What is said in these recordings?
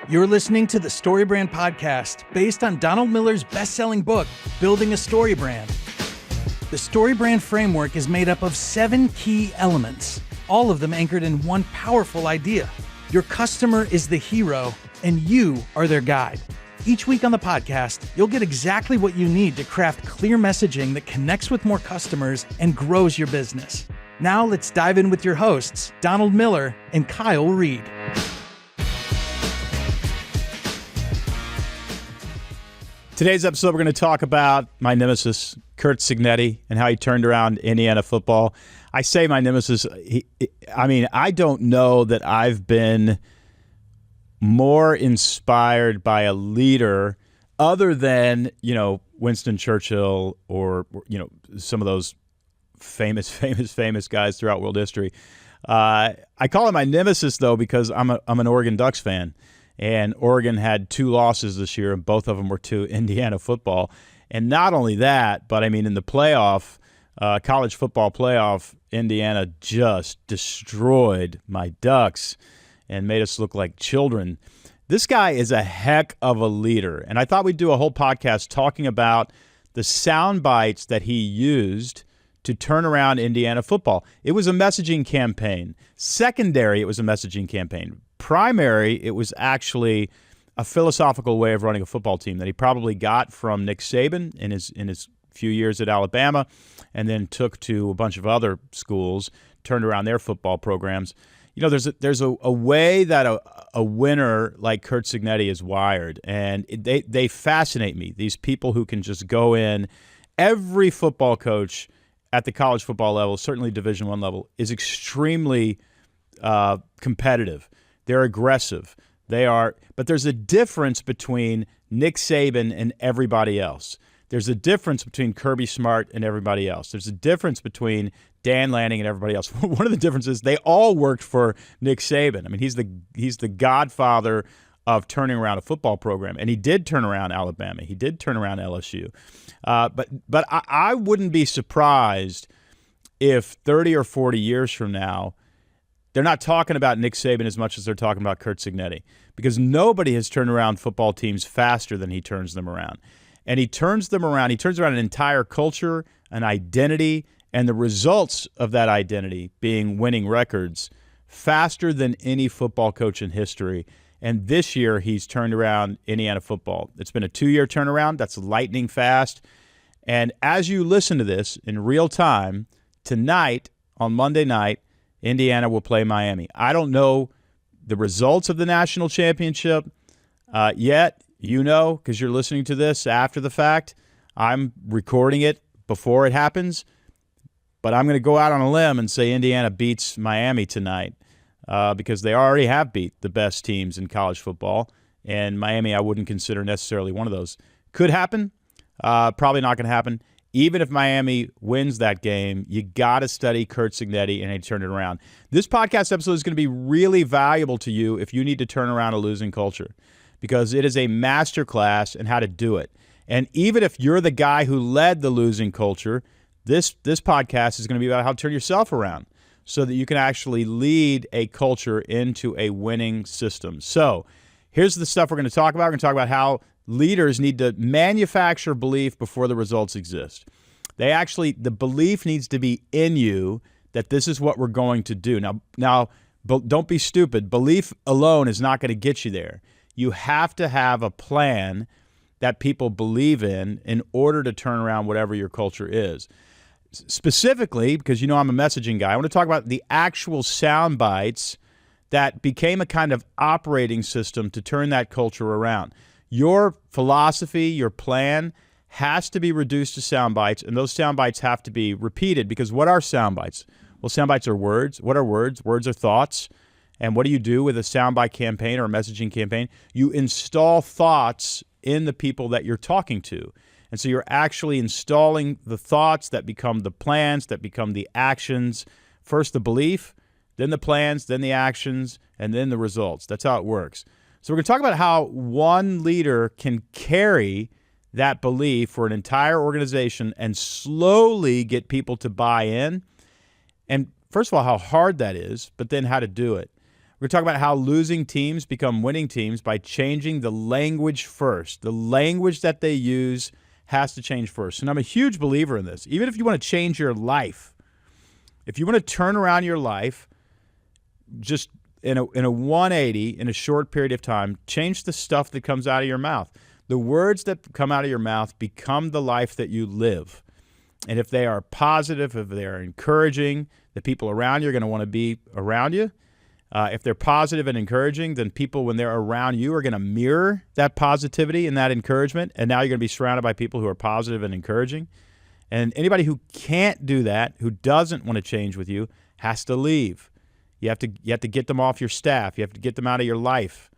You're listening to the Story Brand Podcast, based on Donald Miller's best-selling book, Building a Story Brand. The Story Brand framework is made up of 7 key elements, all of them anchored in one powerful idea. Your customer is the hero, and you are their guide. Each week on the podcast, you'll get exactly what you need to craft clear messaging that connects with more customers and grows your business. Now let's dive in with your hosts, Donald Miller and Kyle Reed. Today's episode, we're going to talk about my nemesis, Curt Cignetti, and how he turned around Indiana football. I say my nemesis, I don't know that I've been more inspired by a leader other than, Winston Churchill or some of those famous guys throughout world history. I call him my nemesis, though, because I'm an Oregon Ducks fan. And Oregon had 2 losses this year, and both of them were to Indiana football. And not only that, but in the playoff, college football playoff, Indiana just destroyed my Ducks and made us look like children. This guy is a heck of a leader. And I thought we'd do a whole podcast talking about the sound bites that he used to turn around Indiana football. It was a messaging campaign. Secondary, it was a messaging campaign. Primary, it was actually a philosophical way of running a football team that he probably got from Nick Saban in his few years at Alabama, and then took to a bunch of other schools, turned around their football programs. There's a way that a winner like Curt Cignetti is wired, and they fascinate me. These people who can just go in. Every football coach at the college football level, certainly Division I level, is extremely competitive. They're aggressive. But there's a difference between Nick Saban and everybody else. There's a difference between Kirby Smart and everybody else. There's a difference between Dan Lanning and everybody else. One of the differences, they all worked for Nick Saban. He's the godfather of turning around a football program, and he did turn around Alabama. He did turn around LSU. But I wouldn't be surprised if 30 or 40 years from now, they're not talking about Nick Saban as much as they're talking about Curt Cignetti, because nobody has turned around football teams faster than he turns them around. And he turns them around. He turns around an entire culture, an identity, and the results of that identity being winning records faster than any football coach in history. And this year, he's turned around Indiana football. It's been a 2-year turnaround. That's lightning fast. And as you listen to this in real time, tonight, on Monday night, Indiana will play Miami. I don't know the results of the national championship yet, because you're listening to this after the fact. I'm recording it before it happens, but I'm going to go out on a limb and say Indiana beats Miami tonight because they already have beat the best teams in college football, and Miami I wouldn't consider necessarily one of those. Could happen, probably not going to happen. Even if Miami wins that game, you got to study Curt Cignetti and he turned it around. This podcast episode is going to be really valuable to you if you need to turn around a losing culture, because it is a masterclass in how to do it. And even if you're the guy who led the losing culture, this podcast is going to be about how to turn yourself around so that you can actually lead a culture into a winning system. So here's the stuff we're going to talk about. We're going to talk about how leaders need to manufacture belief before the results exist. The belief needs to be in you that this is what we're going to do. Now, don't be stupid. Belief alone is not going to get you there. You have to have a plan that people believe in order to turn around whatever your culture is. Specifically, because I'm a messaging guy, I want to talk about the actual sound bites that became a kind of operating system to turn that culture around. Your philosophy, your plan has to be reduced to sound bites, and those sound bites have to be repeated, because what are sound bites? Well, sound bites are words. What are words? Words are thoughts. And what do you do with a soundbite campaign or a messaging campaign? You install thoughts in the people that you're talking to. And so you're actually installing the thoughts that become the plans, that become the actions. First the belief, then the plans, then the actions, and then the results. That's how it works. So we're going to talk about how one leader can carry that belief for an entire organization and slowly get people to buy in. And first of all, how hard that is, but then how to do it. We're We're going to talk about how losing teams become winning teams by changing the language first. The language that they use has to change first. And I'm a huge believer in this. Even if you want to change your life, if you want to turn around your life just in a 180 in a short period of time, change the stuff that comes out of your mouth. The words that come out of your mouth become the life that you live. And if they are positive, if they are encouraging, the people around you are going to want to be around you. If they're positive and encouraging, then people, when they're around you, are going to mirror that positivity and that encouragement. And now you're going to be surrounded by people who are positive and encouraging. And anybody who can't do that, who doesn't want to change with you, has to leave. You have to get them off your staff. You have to get them out of your life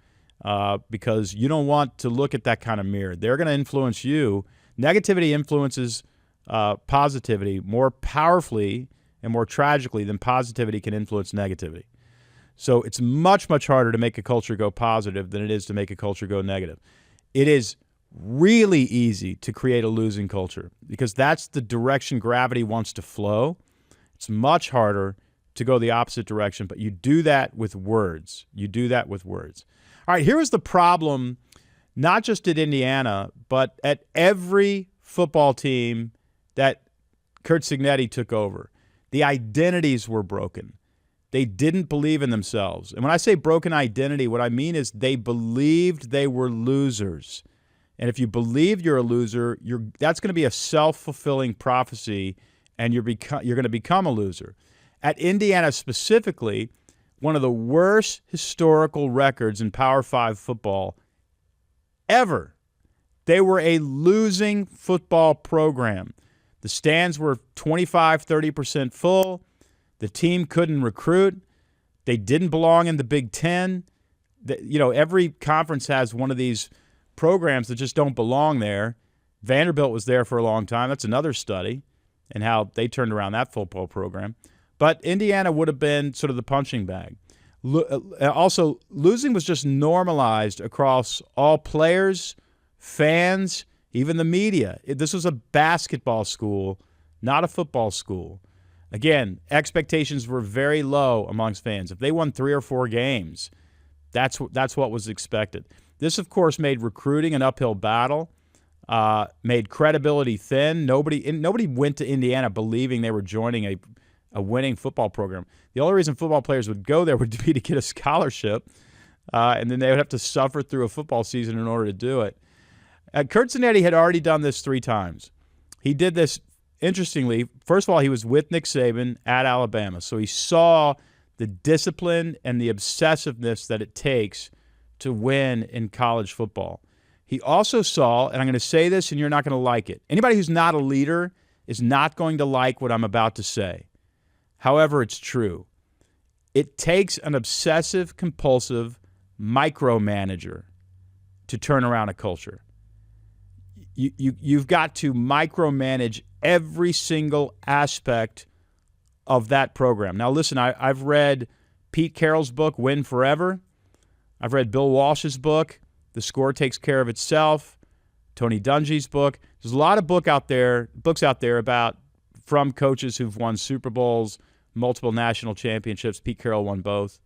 because you don't want to look at that kind of mirror. They're going to influence you. Negativity influences positivity more powerfully and more tragically than positivity can influence negativity. So it's much, much harder to make a culture go positive than it is to make a culture go negative. It is really easy to create a losing culture because that's the direction gravity wants to flow. It's much harder to go the opposite direction, but you do that with words. You do that with words. All right, here was the problem, not just at Indiana, but at every football team that Curt Cignetti took over. The identities were broken. They didn't believe in themselves. And when I say broken identity, what I mean is they believed they were losers. And if you believe you're a loser, that's going to be a self-fulfilling prophecy, and you're going to become a loser. At Indiana specifically, one of the worst historical records in Power 5 football ever. They were a losing football program. The stands were 25-30% full. The team couldn't recruit. They didn't belong in the Big Ten. Every conference has one of these programs that just don't belong there. Vanderbilt was there for a long time. That's another study and how they turned around that football program. But Indiana would have been sort of the punching bag. Also, losing was just normalized across all players, fans, even the media. This was a basketball school, not a football school. Again, expectations were very low amongst fans. If they won 3 or 4 games, that's what was expected. This, of course, made recruiting an uphill battle, made credibility thin. Nobody went to Indiana believing they were joining a winning football program. The only reason football players would go there would be to get a scholarship, and then they would have to suffer through a football season in order to do it. Curt Cignetti had already done this 3 times. He did this, interestingly, first of all, he was with Nick Saban at Alabama, so he saw the discipline and the obsessiveness that it takes to win in college football. He also saw, and I'm going to say this and you're not going to like it, anybody who's not a leader is not going to like what I'm about to say. However, it's true. It takes an obsessive-compulsive micromanager to turn around a culture. You've got to micromanage every single aspect of that program. Now, listen, I've read Pete Carroll's book, Win Forever. I've read Bill Walsh's book, The Score Takes Care of Itself, Tony Dungy's book. There's a lot of books out there about from coaches who've won Super Bowls, multiple national championships. Pete Carroll won both.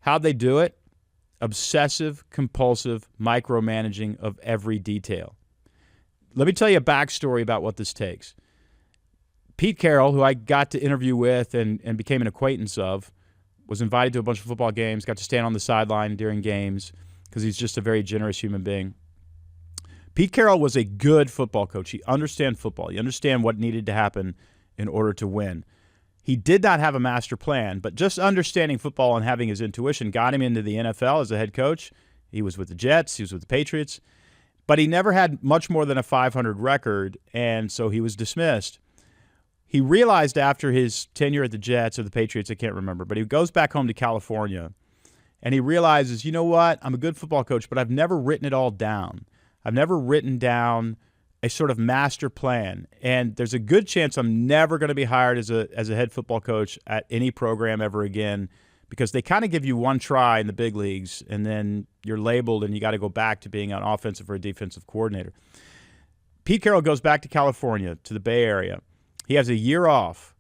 How'd they do it? Obsessive, compulsive micromanaging of every detail. Let me tell you a backstory about what this takes. Pete Carroll, who I got to interview with and became an acquaintance of, was invited to a bunch of football games, got to stand on the sideline during games because he's just a very generous human being. Pete Carroll was a good football coach. He understands football. He understands what needed to happen in order to win. He did not have a master plan, but just understanding football and having his intuition got him into the NFL as a head coach. He was with the Jets. He was with the Patriots. But he never had much more than a 500 record, and so he was dismissed. He realized after his tenure at the Jets or the Patriots, I can't remember, but he goes back home to California, and he realizes, you know what, I'm a good football coach, but I've never written it all down. I've never written down a sort of master plan, and there's a good chance I'm never going to be hired as a head football coach at any program ever again because they kind of give you one try in the big leagues, and then you're labeled and you got to go back to being an offensive or a defensive coordinator. Pete Carroll goes back to California, to the Bay Area. He has a year off,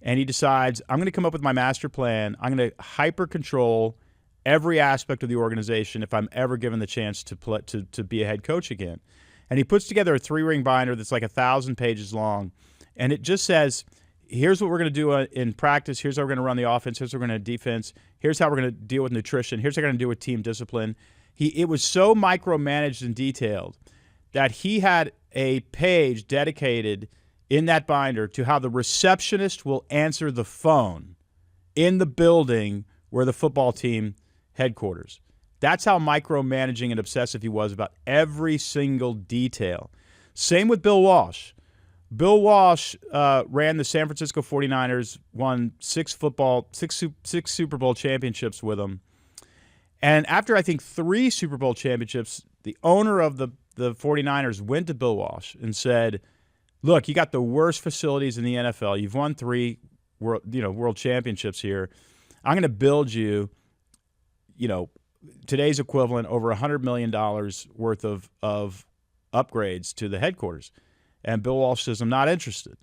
and he decides, I'm going to come up with my master plan. I'm going to hyper-control every aspect of the organization if I'm ever given the chance to be a head coach again. And he puts together a 3-ring binder that's like 1,000 pages long, and it just says, here's what we're going to do in practice, here's how we're going to run the offense, here's how we're going to defense, here's how we're going to deal with nutrition, here's how we're going to deal with team discipline. It was so micromanaged and detailed that he had a page dedicated in that binder to how the receptionist will answer the phone in the building where the football team headquarters. That's how micromanaging and obsessive he was about every single detail. Same with Bill Walsh. Bill Walsh ran the San Francisco 49ers, won six Super Bowl championships with them. And after, I think, 3 Super Bowl championships, the owner of the 49ers went to Bill Walsh and said, look, you got the worst facilities in the NFL. You've won 3 world championships here. I'm going to build you, today's equivalent, over $100 million worth of upgrades to the headquarters. And Bill Walsh says, I'm not interested.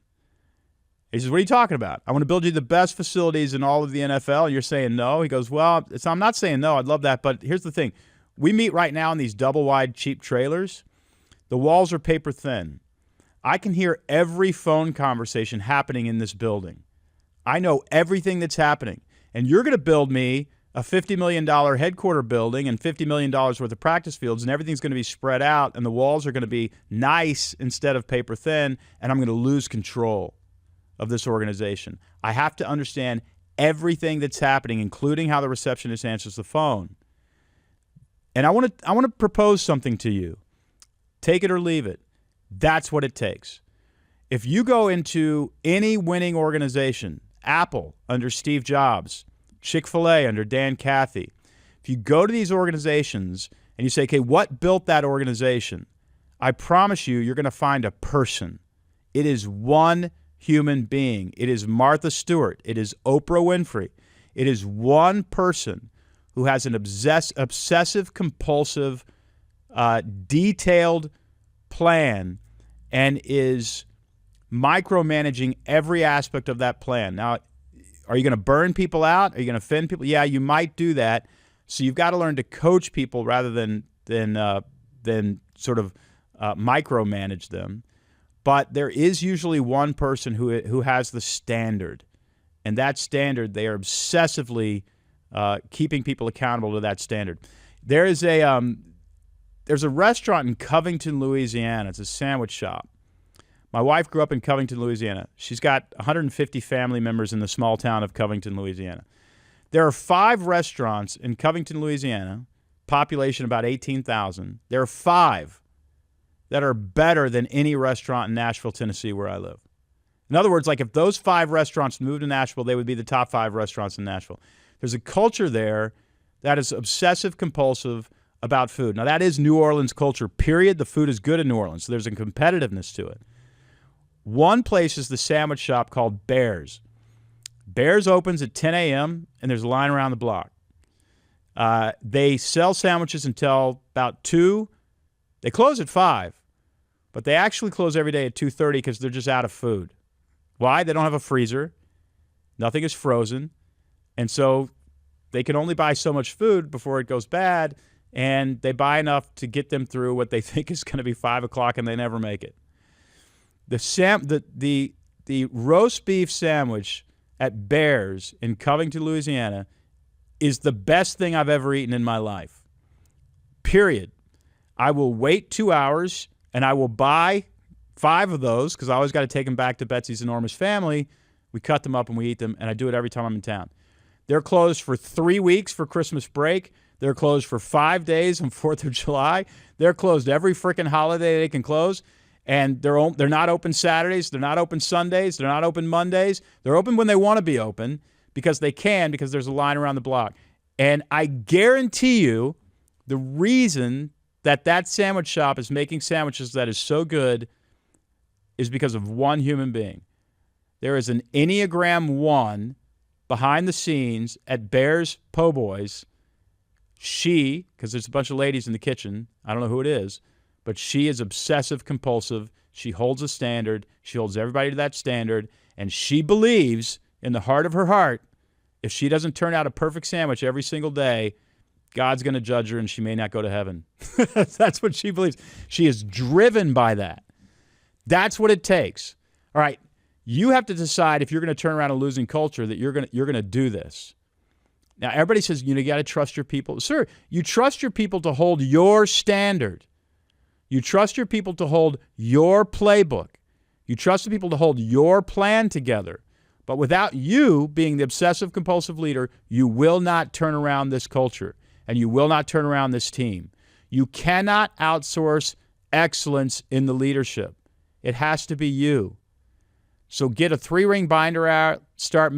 He says, what are you talking about? I want to build you the best facilities in all of the NFL. And you're saying no? He goes, well, I'm not saying no. I'd love that. But here's the thing. We meet right now in these double-wide cheap trailers. The walls are paper thin. I can hear every phone conversation happening in this building. I know everything that's happening. And you're going to build me a $50 million headquarter building and $50 million worth of practice fields, and everything's going to be spread out, and the walls are going to be nice instead of paper thin, and I'm going to lose control of this organization. I have to understand everything that's happening, including how the receptionist answers the phone. And I want to propose something to you. Take it or leave it. That's what it takes. If you go into any winning organization, Apple under Steve Jobs, Chick-fil-A under Dan Cathy, if you go to these organizations and you say, okay, what built that organization? I promise you're going to find a person. It is one human being. It is Martha Stewart. It is Oprah Winfrey. It is one person who has an obsessive, compulsive, detailed plan and is micromanaging every aspect of that plan. Now, are you going to burn people out? Are you going to offend people? Yeah, you might do that. So you've got to learn to coach people rather than sort of micromanage them. But there is usually one person who has the standard, and that standard, they are obsessively keeping people accountable to that standard. There's a restaurant in Covington, Louisiana. It's a sandwich shop. My wife grew up in Covington, Louisiana. She's got 150 family members in the small town of Covington, Louisiana. There are 5 restaurants in Covington, Louisiana, population about 18,000. There are 5 that are better than any restaurant in Nashville, Tennessee, where I live. In other words, like if those 5 restaurants moved to Nashville, they would be the top 5 restaurants in Nashville. There's a culture there that is obsessive compulsive about food. Now, that is New Orleans culture, period. The food is good in New Orleans, so there's a competitiveness to it. One place is the sandwich shop called Bears. Bears opens at 10 a.m., and there's a line around the block. They sell sandwiches until about 2. They close at 5, but they actually close every day at 2:30 because they're just out of food. Why? They don't have a freezer. Nothing is frozen. And so they can only buy so much food before it goes bad, and they buy enough to get them through what they think is going to be 5 o'clock, and they never make it. The roast beef sandwich at Bears in Covington, Louisiana is the best thing I've ever eaten in my life. Period. I will wait 2 hours, and I will buy 5 of those because I always got to take them back to Betsy's enormous family. We cut them up and we eat them, and I do it every time I'm in town. They're closed for 3 weeks for Christmas break. They're closed for 5 days on 4th of July. They're closed every freaking holiday they can close. And they're not open Saturdays. They're not open Sundays. They're not open Mondays. They're open when they want to be open because they can, because there's a line around the block. And I guarantee you the reason that sandwich shop is making sandwiches that is so good is because of one human being. There is an Enneagram 1 behind the scenes at Bears Po' Boys. She, because there's a bunch of ladies in the kitchen, I don't know who it is, but she is obsessive compulsive. She holds a standard. She holds everybody to that standard. And she believes in the heart of her heart, if she doesn't turn out a perfect sandwich every single day, God's going to judge her and she may not go to heaven. That's what she believes. She is driven by that. That's what it takes. All right, you have to decide if you're going to turn around a losing culture that you're going to do this. Now, everybody says, you got to trust your people. Sir, you trust your people to hold your standard. You trust your people to hold your playbook. You trust the people to hold your plan together. But without you being the obsessive compulsive leader, you will not turn around this culture and you will not turn around this team. You cannot outsource excellence in the leadership. It has to be you. So get a 3-ring binder out, start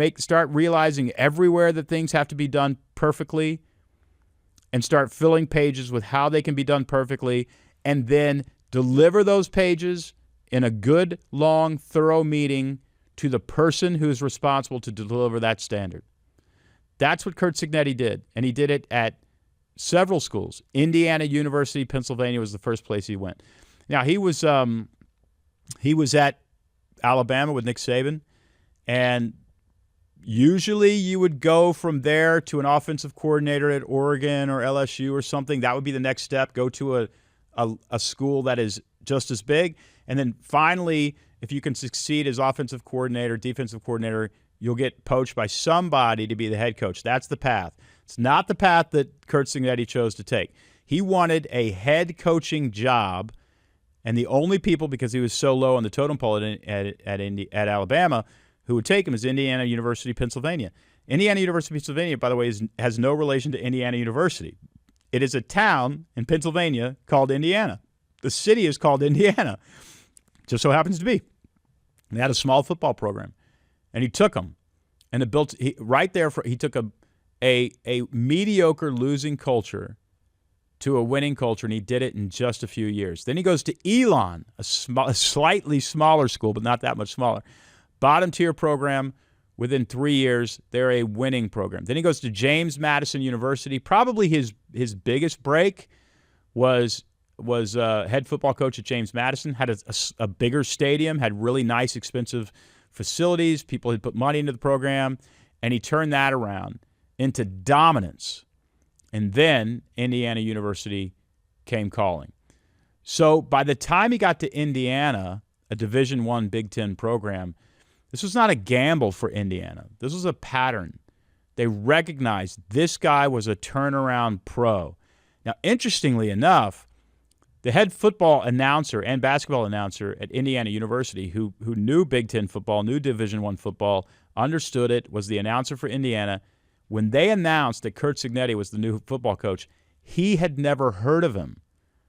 realizing everywhere that things have to be done perfectly, and start filling pages with how they can be done perfectly, and then deliver those pages in a good, long, thorough meeting to the person who is responsible to deliver that standard. That's what Curt Cignetti did, and he did it at several schools. Indiana University, Pennsylvania was the first place he went. Now, he was at Alabama with Nick Saban, and usually you would go from there to an offensive coordinator at Oregon or LSU or something. That would be the next step. Go to a school that is just as big. And then finally, if you can succeed as offensive coordinator, defensive coordinator, you'll get poached by somebody to be the head coach. That's the path. It's not the path that Curt Cignetti chose to take. He wanted a head coaching job, and the only people, because he was so low on the totem pole at Alabama, who would take him is Indiana University, Pennsylvania. Indiana University, Pennsylvania, by the way, has no relation to Indiana University. It is a town in Pennsylvania called Indiana. The city is called Indiana. Just so happens to be. They had a small football program, and he took them, and he took a mediocre losing culture to a winning culture, and he did it in just a few years. Then he goes to Elon, a slightly smaller school, but not that much smaller. Bottom tier program. Within 3 years, they're a winning program. Then he goes to James Madison University. Probably his biggest break was head football coach at James Madison, had a bigger stadium, had really nice, expensive facilities. People had put money into the program, and he turned that around into dominance. And then Indiana University came calling. So by the time he got to Indiana, a Division I Big Ten program, this was not a gamble for Indiana. This was a pattern. They recognized this guy was a turnaround pro. Now, interestingly enough, the head football announcer and basketball announcer at Indiana University, who knew Big Ten football, knew Division I football, understood it, was the announcer for Indiana. When they announced that Curt Cignetti was the new football coach, he had never heard of him.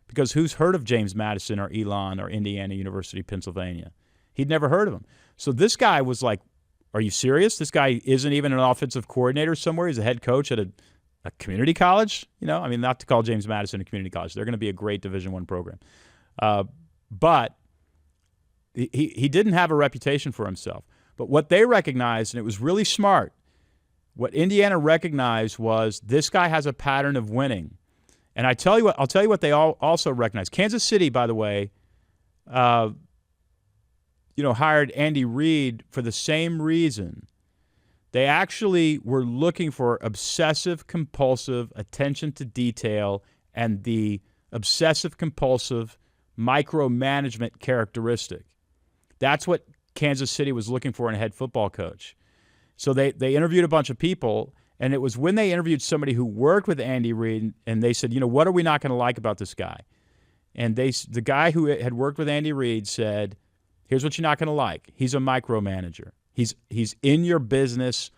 Because who's heard of James Madison or Elon or Indiana University, Pennsylvania? He'd never heard of him. So this guy was like, are you serious? This guy isn't even an offensive coordinator somewhere. He's a head coach at a community college. Not to call James Madison a community college. They're going to be a great Division I program. But he didn't have a reputation for himself. But what they recognized, and it was really smart, what Indiana recognized was this guy has a pattern of winning. And I'll tell you what they also recognized. Kansas City, by the way, hired Andy Reid for the same reason. They actually were looking for obsessive-compulsive attention to detail and the obsessive-compulsive micromanagement characteristic. That's what Kansas City was looking for in a head football coach. So they interviewed a bunch of people, and it was when they interviewed somebody who worked with Andy Reid, and they said, what are we not going to like about this guy? And the guy who had worked with Andy Reid said, here's what you're not going to like. He's a micromanager. He's in your business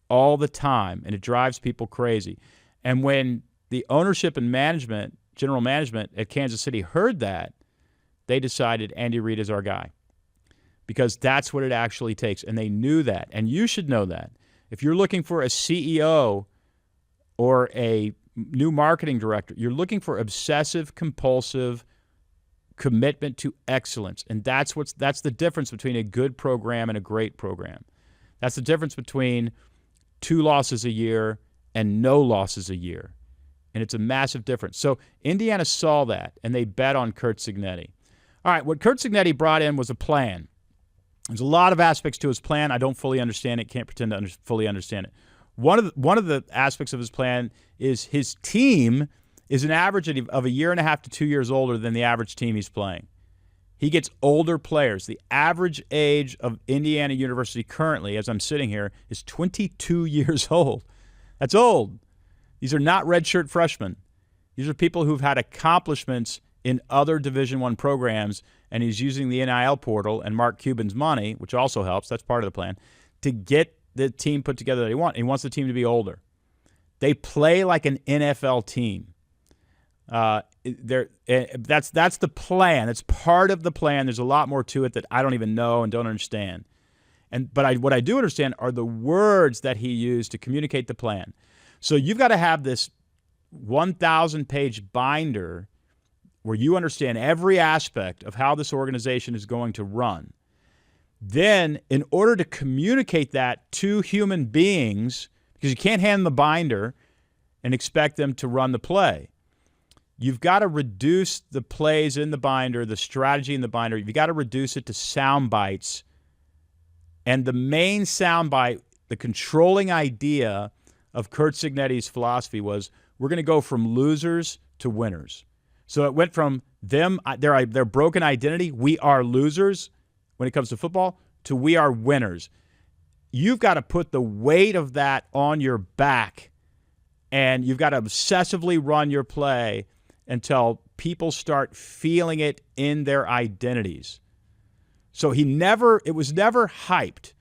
all the time, and it drives people crazy. And when the ownership and management, general management at Kansas City heard that, they decided Andy Reid is our guy because that's what it actually takes, and they knew that. And you should know that. If you're looking for a CEO or a new marketing director, you're looking for obsessive-compulsive commitment to excellence, and that's the difference between a good program and a great program. That's the difference between 2 losses a year and no losses a year, and it's a massive difference. So Indiana saw that, and they bet on Curt Cignetti. All right, what Curt Cignetti brought in was a plan. There's a lot of aspects to his plan. I don't fully understand it, can't pretend to fully understand it. one of the aspects of his plan is his team is an average of a year and a half to 2 years older than the average team he's playing. He gets older players. The average age of Indiana University currently, as I'm sitting here, is 22 years old. That's old. These are not redshirt freshmen. These are people who've had accomplishments in other Division I programs, and he's using the NIL portal and Mark Cuban's money, which also helps, that's part of the plan, to get the team put together that he wants. He wants the team to be older. They play like an NFL team. That's the plan. It's part of the plan. There's a lot more to it that I don't even know and don't understand. But what I do understand are the words that he used to communicate the plan. So you've got to have this 1,000-page binder where you understand every aspect of how this organization is going to run. Then, in order to communicate that to human beings, because you can't hand them the binder and expect them to run the play, you've got to reduce the plays in the binder, the strategy in the binder. You've got to reduce it to sound bites. And the main sound bite, the controlling idea of Curt Cignetti's philosophy was, we're going to go from losers to winners. So it went from their broken identity, we are losers when it comes to football, to we are winners. You've got to put the weight of that on your back, and you've got to obsessively run your play until people start feeling it in their identities. So it was never hyped.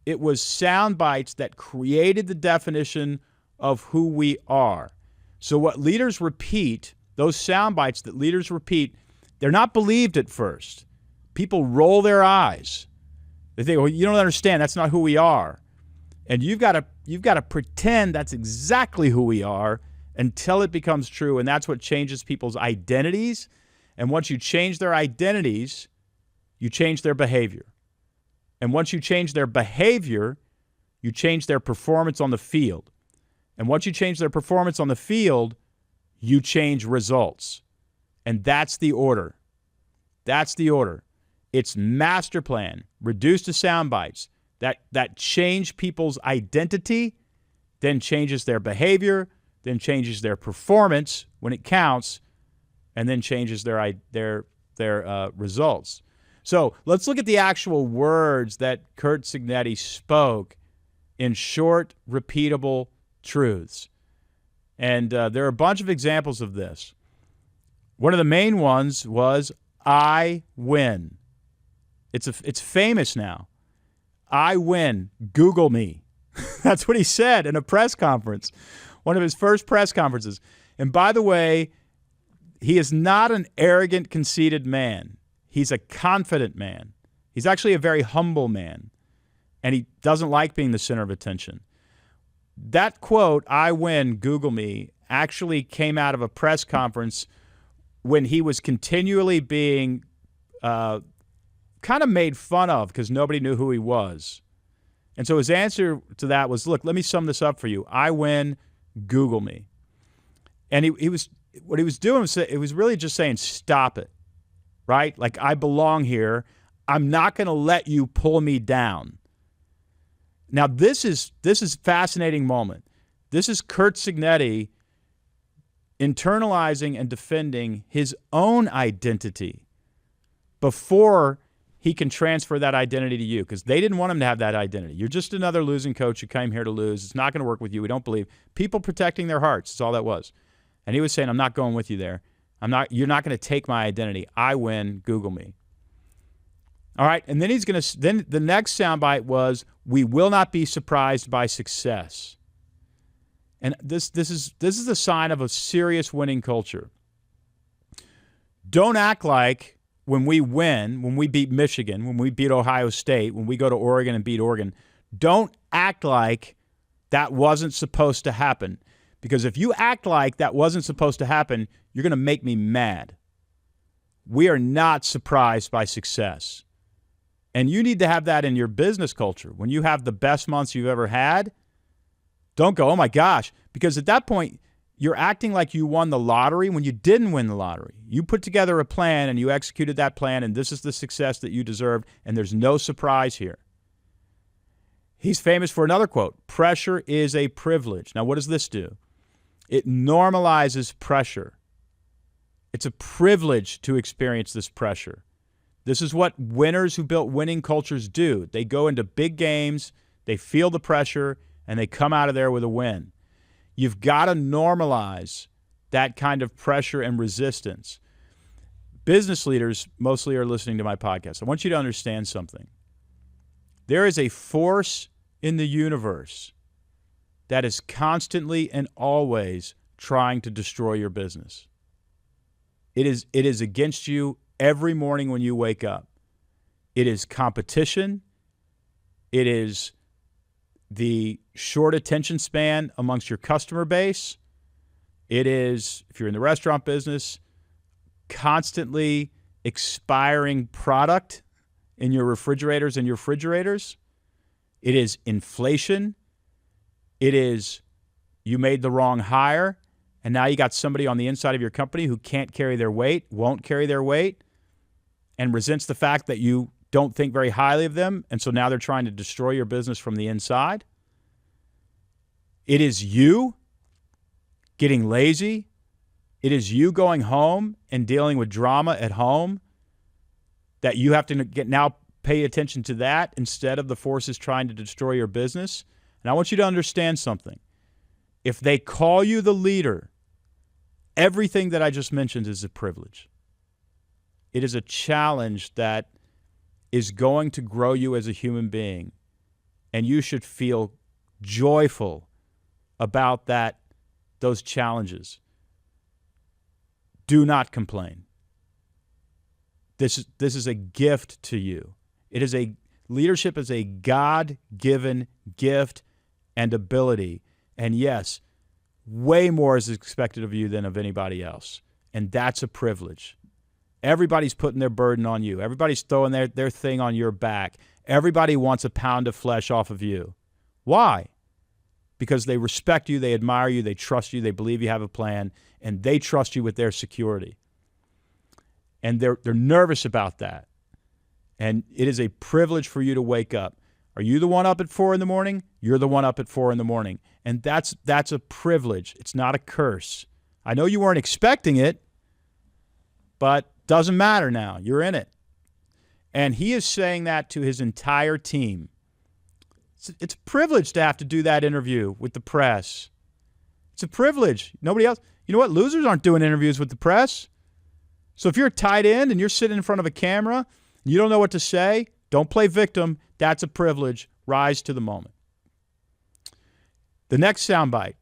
It was sound bites that created the definition of who we are. So what leaders repeat, those sound bites that leaders repeat, they're not believed at first. People roll their eyes. They think, well, you don't understand. That's not who we are. And you've got to pretend that's exactly who we are until it becomes true. And that's what changes people's identities. And once you change their identities, you change their behavior. And once you change their behavior, you change their performance on the field. And once you change their performance on the field, you change results. And that's the order. That's the order. It's master plan, reduced to sound bites, that change people's identity, then changes their behavior, then changes their performance when it counts, and then changes their results. So let's look at the actual words that Curt Cignetti spoke in short, repeatable truths. And there are a bunch of examples of this. One of the main ones was, I win. It's famous now. I win. Google me. That's what he said in a press conference, one of his first press conferences. And by the way, he is not an arrogant, conceited man. He's a confident man. He's actually a very humble man. And he doesn't like being the center of attention. That quote, I win, Google me, actually came out of a press conference when he was continually being kind of made fun of because nobody knew who he was. And so his answer to that was, look, let me sum this up for you. I win, Google me. And what he was doing was, it was really just saying, stop it, right? Like, I belong here. I'm not going to let you pull me down. Now, this is a fascinating moment. This is Curt Cignetti internalizing and defending his own identity before he can transfer that identity to you, because they didn't want him to have that identity. You're just another losing coach who came here to lose. It's not going to work with you. We don't believe. People protecting their hearts. That's all that was. And he was saying, I'm not going with you there. You're not going to take my identity. I win. Google me. All right. And then then the next soundbite was, we will not be surprised by success. And this is a sign of a serious winning culture. Don't act like when we win, when we beat Michigan, when we beat Ohio State, when we go to Oregon and beat Oregon, don't act like that wasn't supposed to happen. Because if you act like that wasn't supposed to happen, you're going to make me mad. We are not surprised by success. And you need to have that in your business culture. When you have the best months you've ever had, don't go, oh my gosh, because at that point, you're acting like you won the lottery when you didn't win the lottery. You put together a plan and you executed that plan, and this is the success that you deserved, and there's no surprise here. He's famous for another quote: pressure is a privilege. Now, what does this do? It normalizes pressure. It's a privilege to experience this pressure. This is what winners who built winning cultures do. They go into big games, they feel the pressure, and they come out of there with a win. You've got to normalize that kind of pressure and resistance. Business leaders mostly are listening to my podcast. I want you to understand something. There is a force in the universe that is constantly and always trying to destroy your business. It is against you every morning when you wake up. It is competition. It is the short attention span amongst your customer base. It is, if you're in the restaurant business, constantly expiring product in your refrigerators and your refrigerators. It is inflation. It is you made the wrong hire, and now you got somebody on the inside of your company who can't carry their weight, won't carry their weight, and resents the fact that you don't think very highly of them, and so now they're trying to destroy your business from the inside. It is you getting lazy. It is you going home and dealing with drama at home that you have to now pay attention to that instead of the forces trying to destroy your business. And I want you to understand something. If they call you the leader, everything that I just mentioned is a privilege. It is a challenge that is going to grow you as a human being, and you should feel joyful about those challenges. Do not complain. This is a gift to you. Leadership is a God-given gift and ability. And yes, way more is expected of you than of anybody else. And that's a privilege. Everybody's putting their burden on you. Everybody's throwing their thing on your back. Everybody wants a pound of flesh off of you. Why? Because they respect you, they admire you, they trust you, they believe you have a plan, and they trust you with their security. And they're nervous about that. And it is a privilege for you to wake up. Are you the one up at 4 a.m? You're the one up at 4 a.m. And that's a privilege. It's not a curse. I know you weren't expecting it, but doesn't matter now. You're in it. And he is saying that to his entire team. It's a privilege to have to do that interview with the press. It's a privilege. Nobody else. You know what? Losers aren't doing interviews with the press. So if you're a tight end and you're sitting in front of a camera, and you don't know what to say, don't play victim. That's a privilege. Rise to the moment. The next soundbite.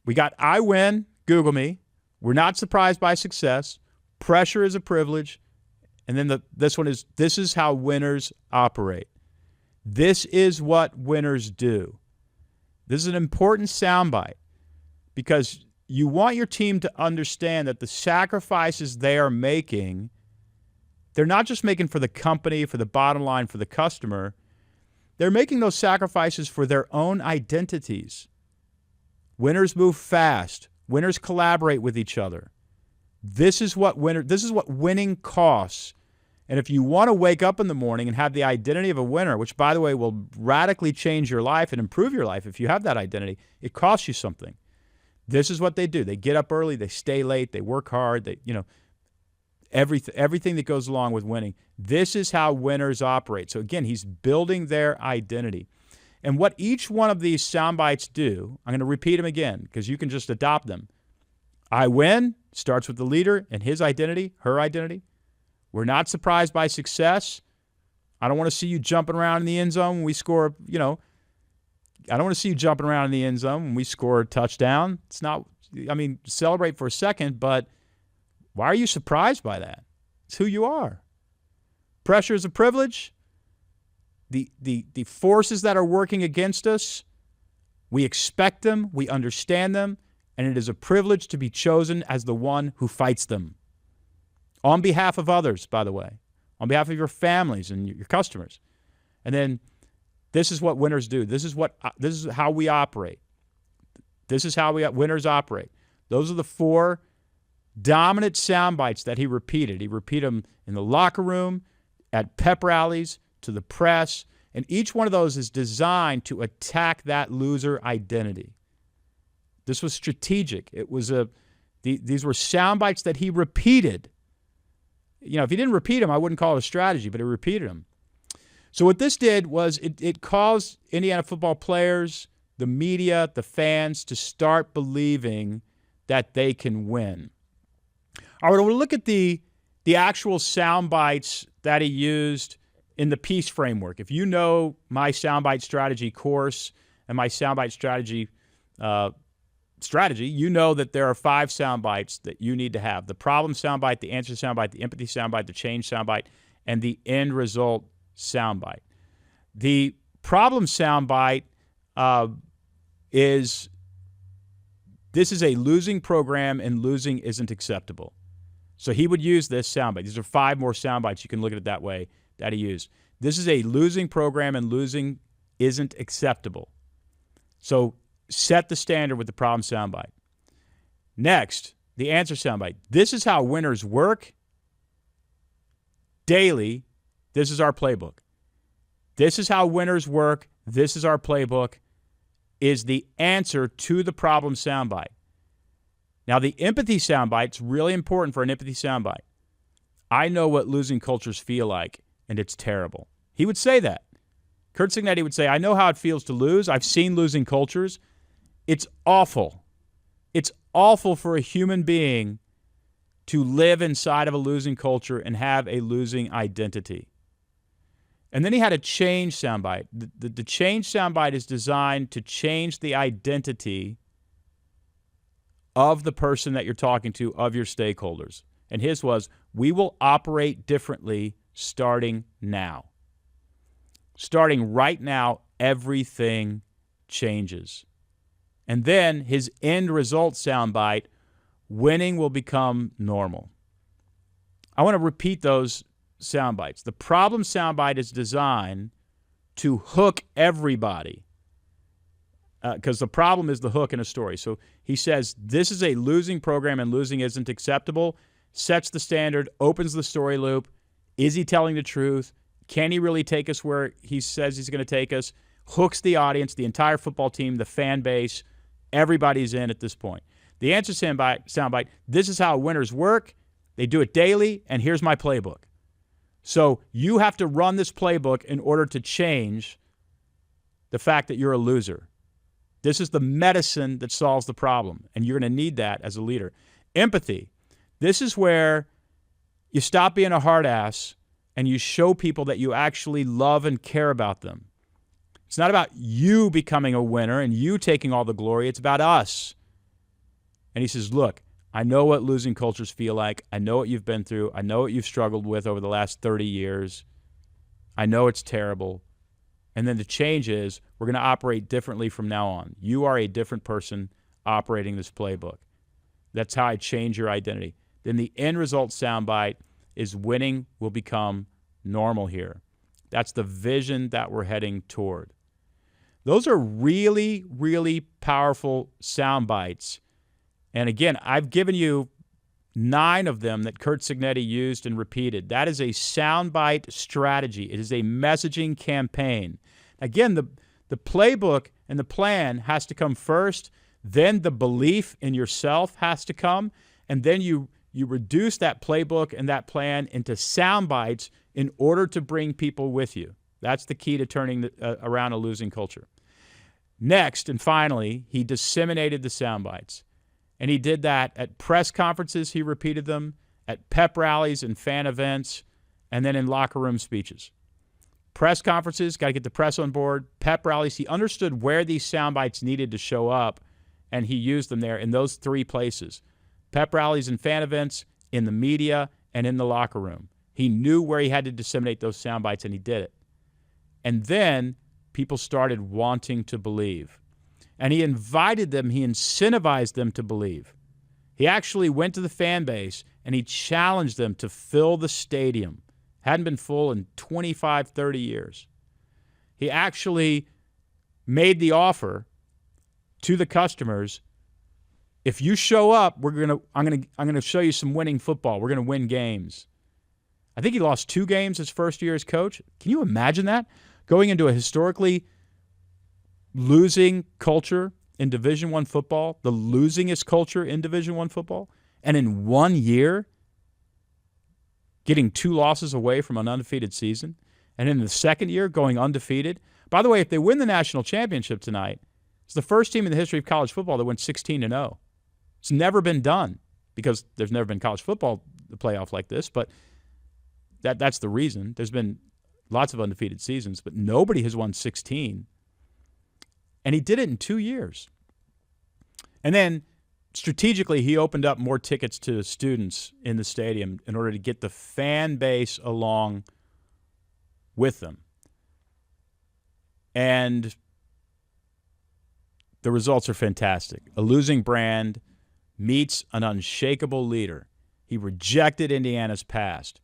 We got I win, Google me. We're not surprised by success. Pressure is a privilege. And then this one is, this is how winners operate. This is what winners do. This is an important soundbite because you want your team to understand that the sacrifices they are making, they're not just making for the company, for the bottom line, for the customer. They're making those sacrifices for their own identities. Winners move fast. Winners collaborate with each other. This is what winning costs. And if you want to wake up in the morning and have the identity of a winner, which, by the way, will radically change your life and improve your life if you have that identity, it costs you something. This is what they do. They get up early, they stay late, they work hard, everything that goes along with winning. This is how winners operate. So again, he's building their identity. And what each one of these sound bites do, I'm going to repeat them again because you can just adopt them. I win starts with the leader and his identity, her identity. We're not surprised by success. I don't want to see you jumping around in the end zone when we score, I don't want to see you jumping around in the end zone when we score a touchdown. It's not, celebrate for a second, but why are you surprised by that? It's who you are. Pressure is a privilege. The forces that are working against us, we expect them, we understand them, and it is a privilege to be chosen as the one who fights them. On behalf of others, by the way, on behalf of your families and your customers. And then this is what winners do. This is how we operate. This is how winners operate. Those are the 4 dominant sound bites that he repeated. He repeated them in the locker room, at pep rallies, to the press, And each one of those is designed to attack that loser identity. This was strategic. It was these were sound bites that he repeated. If he didn't repeat them, I wouldn't call it a strategy, but he repeated them. So what this did was it caused Indiana football players, the media, the fans to start believing that they can win. All right, we'll look at the actual sound bites that he used in the peace framework. If you know my soundbite strategy course and my soundbite strategy, you know that there are 5 soundbites that you need to have: the problem soundbite, the answer soundbite, the empathy soundbite, the change soundbite, and the end result soundbite. The problem soundbite is this is a losing program and losing isn't acceptable. So he would use this soundbite. These are 5 more soundbites. You can look at it that way that he used. This is a losing program and losing isn't acceptable. So set the standard with the problem soundbite. Next, the answer soundbite. This is how winners work. Daily, this is our playbook. This is how winners work. This is our playbook, is the answer to the problem soundbite. Now, the empathy soundbite is really important for an empathy soundbite. I know what losing cultures feel like, and it's terrible. He would say that. Curt Cignetti would say, I know how it feels to lose. I've seen losing cultures. It's awful. It's awful for a human being to live inside of a losing culture and have a losing identity. And then he had a change soundbite. The change soundbite is designed to change the identity of the person that you're talking to, of your stakeholders. And his was, we will operate differently starting now. Starting right now, everything changes. And then his end result soundbite, winning will become normal. I want to repeat those soundbites. The problem soundbite is designed to hook everybody, because the problem is the hook in a story. So he says, this is a losing program and losing isn't acceptable, sets the standard, opens the story loop. Is he telling the truth? Can he really take us where he says he's going to take us? Hooks the audience, the entire football team, the fan base. Everybody's in at this point. The answer soundbite, this is how winners work. They do it daily, and here's my playbook. So you have to run this playbook in order to change the fact that you're a loser. This is the medicine that solves the problem, and you're going to need that as a leader. Empathy. This is where you stop being a hard ass and you show people that you actually love and care about them. It's not about you becoming a winner and you taking all the glory. It's about us. And he says, look, I know what losing cultures feel like. I know what you've been through. I know what you've struggled with over the last 30 years. I know it's terrible. And then the change is we're going to operate differently from now on. You are a different person operating this playbook. That's how I change your identity. Then the end result soundbite is winning will become normal here. That's the vision that we're heading toward. Those are really, really powerful sound bites. And again, I've given you 9 of them that Curt Cignetti used and repeated. That is a soundbite strategy. It is a messaging campaign. Again, the playbook and the plan has to come first. Then the belief in yourself has to come. And then you reduce that playbook and that plan into sound bites in order to bring people with you. That's the key to turning around a losing culture. Next, and finally, he disseminated the sound bites. And he did that at press conferences, he repeated them, at pep rallies and fan events, and then in locker room speeches. Press conferences, got to get the press on board. Pep rallies, he understood where these sound bites needed to show up, and he used them there in those 3 places. Pep rallies and fan events, in the media, and in the locker room. He knew where he had to disseminate those sound bites, and he did it. And then people started wanting to believe. And he invited them, he incentivized them to believe. He actually went to the fan base and he challenged them to fill the stadium. Hadn't been full in 25, 30 years. He actually made the offer to the customers, if you show up, I'm gonna show you some winning football. We're going to win games. I think he lost 2 games his first year as coach. Can you imagine that? going into a historically losing culture in Division I football, the losingest culture in Division I football, and in 1 year getting 2 losses away from an undefeated season, and in the second year going undefeated. By the way, if they win the national championship tonight, it's the first team in the history of college football that went 16-0. It's never been done because there's never been college football playoff like this, but that's the reason. There's been lots of undefeated seasons, but nobody has won 16. And he did it in 2 years. And then strategically, he opened up more tickets to students in the stadium in order to get the fan base along with them. And the results are fantastic. A losing brand meets an unshakable leader. He rejected Indiana's past.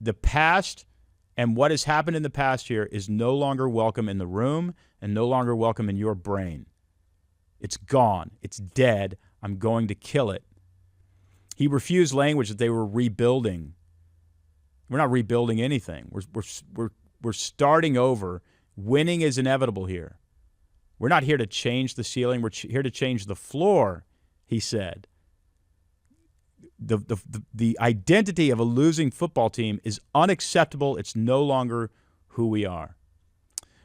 The past and what has happened in the past here is no longer welcome in the room and no longer welcome in your brain. It's gone. It's dead. I'm going to kill it. He refused language that they were rebuilding. We're not rebuilding anything. We're starting over. Winning is inevitable here. We're not here to change the ceiling. We're here to change the floor, he said. The identity of a losing football team is unacceptable. It's no longer who we are.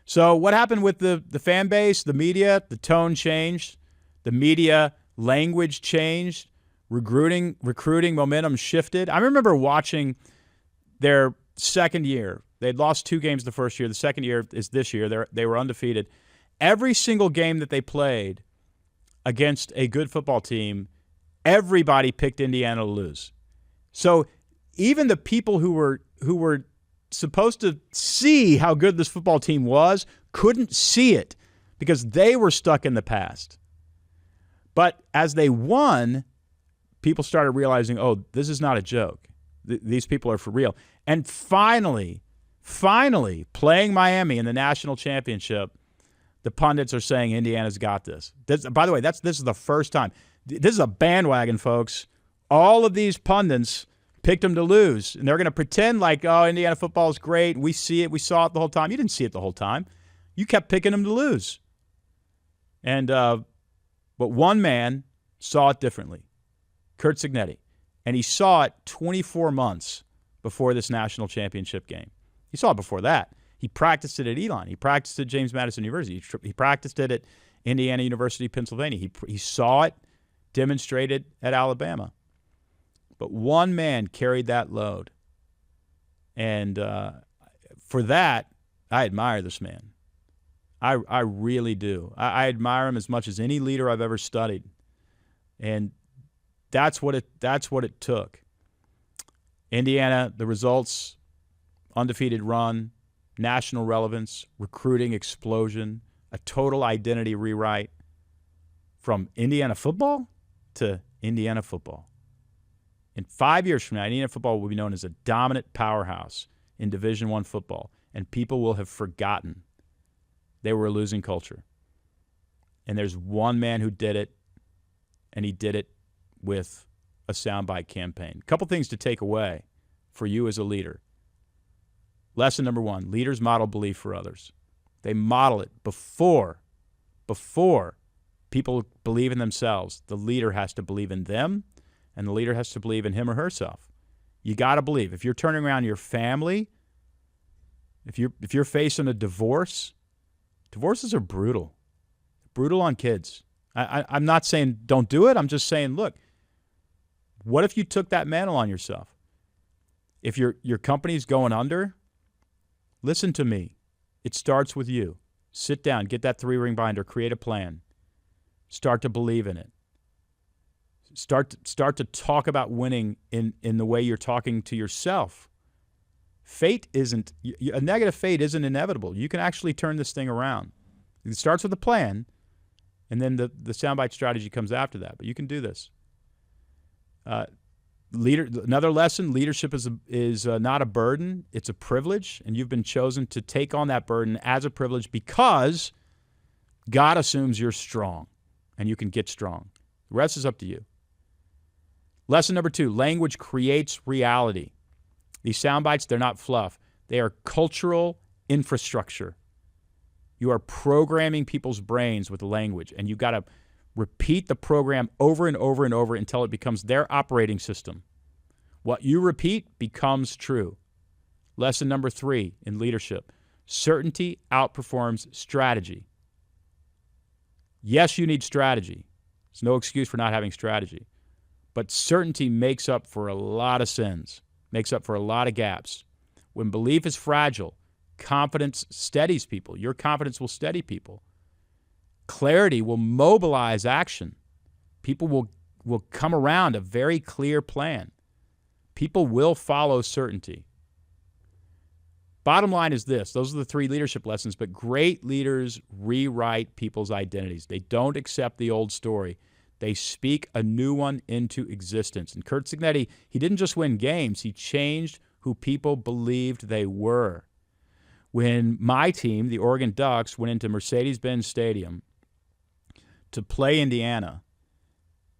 So what happened with the fan base, the media? The tone changed. The media language changed. Recruiting momentum shifted. I remember watching their second year. They'd lost 2 games the first year. The second year is this year. They were undefeated. Every single game that they played against a good football team, everybody picked Indiana to lose. So even the people who were supposed to see how good this football team was couldn't see it because they were stuck in the past. But as they won, people started realizing, oh, this is not a joke. These people are for real. And finally, playing Miami in the national championship, the pundits are saying Indiana's got this. By the way, this is the first time. This is a bandwagon, folks. All of these pundits picked them to lose, and they're going to pretend like, oh, Indiana football is great. We see it. We saw it the whole time. You didn't see it the whole time. You kept picking them to lose. And but one man saw it differently, Curt Cignetti, and he saw it 24 months before this national championship game. He saw it before that. He practiced it at Elon. He practiced it at James Madison University. He practiced it at Indiana University, Pennsylvania. He saw it demonstrated at Alabama. But one man carried that load. And for that, I admire this man. I really do. I admire him as much as any leader I've ever studied. And that's what it took. Indiana, the results, undefeated run, national relevance, recruiting explosion, a total identity rewrite from Indiana football to Indiana football. In 5 years from now, Indiana football will be known as a dominant powerhouse in Division I football, and people will have forgotten they were a losing culture. And there's one man who did it, and he did it with a soundbite campaign. A couple things to take away for you as a leader. Lesson number 1, leaders model belief for others. They model it before people believe in themselves. The leader has to believe in them, and the leader has to believe in him or herself. You got to believe. If you're turning around your family, if you're facing a divorce, divorces are brutal. Brutal on kids. I'm not saying don't do it. I'm just saying, look, what if you took that mantle on yourself? If your company's going under, listen to me. It starts with you. Sit down, get that 3-ring binder, create a plan. Start to believe in it. Start to talk about winning in the way you're talking to yourself. A negative fate isn't inevitable. You can actually turn this thing around. It starts with a plan, and then the soundbite strategy comes after that. But you can do this. Another lesson, leadership is not a burden. It's a privilege, and you've been chosen to take on that burden as a privilege because God assumes you're strong, and you can get strong. The rest is up to you. Lesson number 2, language creates reality. These sound bites, they're not fluff. They are cultural infrastructure. You are programming people's brains with language, and you've got to repeat the program over and over and over until it becomes their operating system. What you repeat becomes true. Lesson number 3 in leadership: certainty outperforms strategy. Yes, you need strategy. There's no excuse for not having strategy. But certainty makes up for a lot of sins, makes up for a lot of gaps. When belief is fragile, confidence steadies people. Your confidence will steady people. Clarity will mobilize action. People will come around a very clear plan. People will follow certainty. Bottom line is this. Those are the 3 leadership lessons, but great leaders rewrite people's identities. They don't accept the old story. They speak a new one into existence. And Curt Cignetti, he didn't just win games. He changed who people believed they were. When my team, the Oregon Ducks, went into Mercedes-Benz Stadium to play Indiana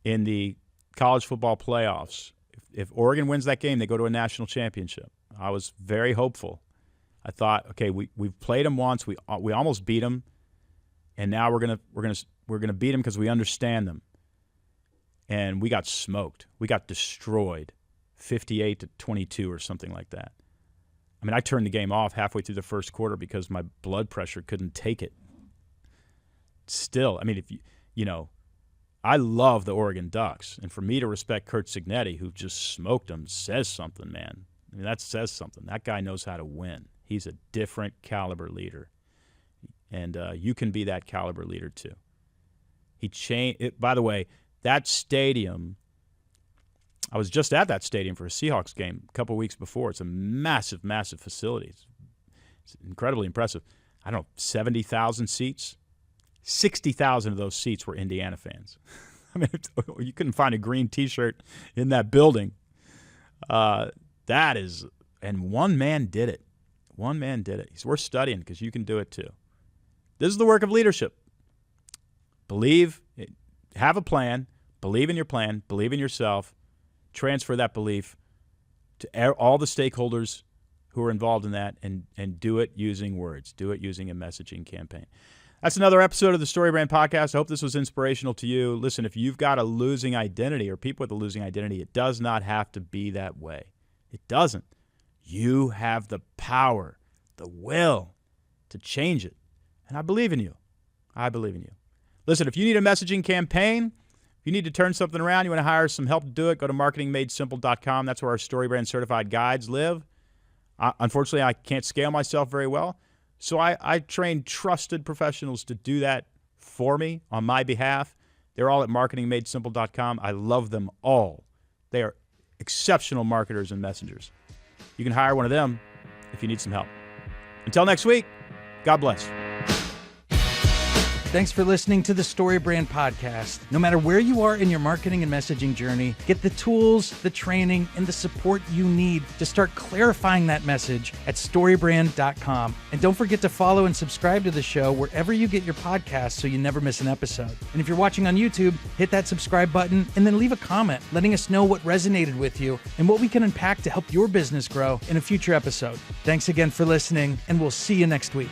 in the college football playoffs, if Oregon wins that game, they go to a national championship. I was very hopeful. I thought, okay, we've played them once, we almost beat them, and now we're gonna beat them because we understand them. And we got smoked. We got destroyed, 58-22 or something like that. I mean, I turned the game off halfway through the first quarter because my blood pressure couldn't take it. Still, I mean, if you know, I love the Oregon Ducks, and for me to respect Curt Cignetti, who just smoked them, says something, man. I mean, that says something. That guy knows how to win. He's a different caliber leader, and you can be that caliber leader too. He changed it. By the way, that stadium, I was just at that stadium for a Seahawks game a couple weeks before. It's a massive, massive facility. It's incredibly impressive. I don't know, 70,000 seats. 60,000 of those seats were Indiana fans. I mean, you couldn't find a green T-shirt in that building. That is, and one man did it. One man did it. He's worth studying because you can do it too. This is the work of leadership. Believe, have a plan, believe in your plan, believe in yourself, transfer that belief to all the stakeholders who are involved in that, and do it using words. Do it using a messaging campaign. That's another episode of the Story Brand Podcast. I hope this was inspirational to you. Listen, if you've got a losing identity or people with a losing identity, it does not have to be that way. It doesn't. You have the power, the will to change it. And I believe in you. I believe in you. Listen, if you need a messaging campaign, if you need to turn something around, you want to hire some help to do it, go to marketingmadesimple.com. That's where our Story Brand certified guides live. Unfortunately, I can't scale myself very well. So I train trusted professionals to do that for me on my behalf. They're all at marketingmadesimple.com. I love them all. They are exceptional marketers and messengers. You can hire one of them if you need some help. Until next week, God bless. Thanks for listening to the Story Brand Podcast. No matter where you are in your marketing and messaging journey, get the tools, the training, and the support you need to start clarifying that message at storybrand.com. And don't forget to follow and subscribe to the show wherever you get your podcasts so you never miss an episode. And if you're watching on YouTube, hit that subscribe button and then leave a comment letting us know what resonated with you and what we can unpack to help your business grow in a future episode. Thanks again for listening, and we'll see you next week.